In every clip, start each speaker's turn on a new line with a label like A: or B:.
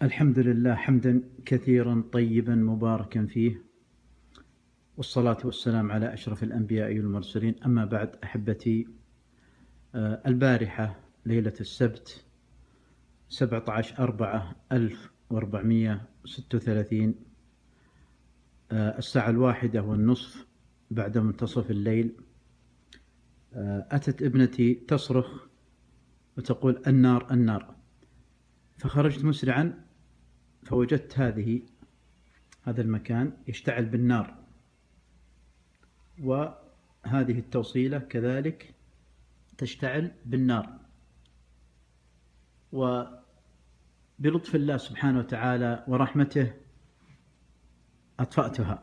A: الحمد لله حمدا كثيرا طيبا مباركا فيه، والصلاة والسلام على أشرف الأنبياء والمرسلين. أما بعد أحبتي، البارحة ليلة السبت 17/4/1436 الساعة 1:30 بعد منتصف الليل، أتت ابنتي تصرخ وتقول النار النار، فخرجت مسرعا فوجدت هذا المكان يشتعل بالنار، وهذه التوصيلة كذلك تشتعل بالنار، وبلطف الله سبحانه وتعالى ورحمته أطفأتها.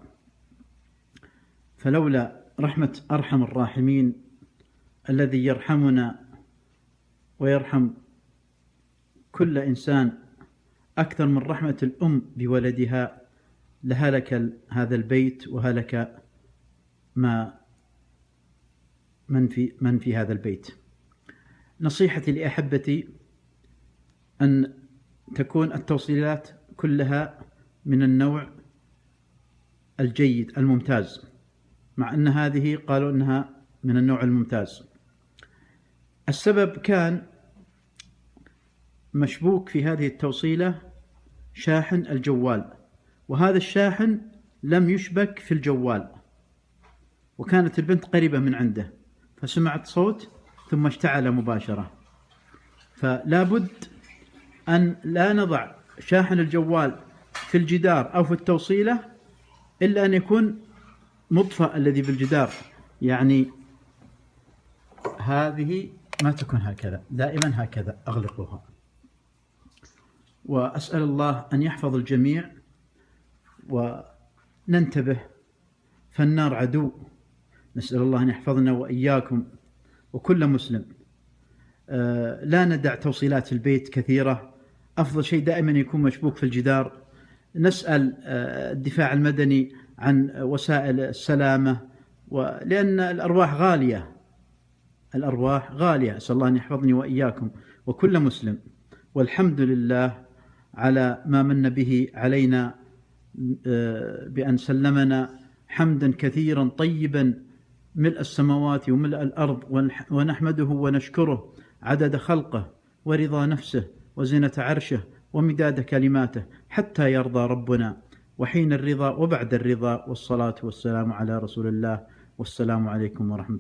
A: فلولا رحمة أرحم الراحمين الذي يرحمنا ويرحم كل إنسان أكثر من رحمة الأم بولدها لهلك هذا البيت وهلك من في هذا البيت. نصيحتي لأحبتي أن تكون التوصيلات كلها من النوع الجيد الممتاز، مع أن هذه قالوا أنها من النوع الممتاز. السبب كان مشبوك في هذه التوصيلة شاحن الجوال، وهذا الشاحن لم يشبك في الجوال، وكانت البنت قريبة من عنده، فسمعت صوت ثم اشتعل مباشرة. فلا بد أن لا نضع شاحن الجوال في الجدار أو في التوصيلة إلا أن يكون مطفأ الذي بالجدار، يعني هذه ما تكون هكذا، دائما هكذا أغلقها. وأسأل الله أن يحفظ الجميع وننتبه، فالنار عدو، نسأل الله أن يحفظنا وإياكم وكل مسلم. لا ندع توصيلات البيت كثيرة، أفضل شيء دائما يكون مشبوك في الجدار. نسأل الدفاع المدني عن وسائل السلامة، لأن الأرواح غالية، أسأل الله أن يحفظني وإياكم وكل مسلم. والحمد لله على ما من به علينا بأن سلمنا حمدا كثيرا طيبا ملء السماوات وملء الأرض، ونحمده ونشكره عدد خلقه ورضا نفسه وزنة عرشه ومداد كلماته حتى يرضى ربنا، وحين الرضا وبعد الرضا، والصلاة والسلام على رسول الله، والسلام عليكم ورحمة الله.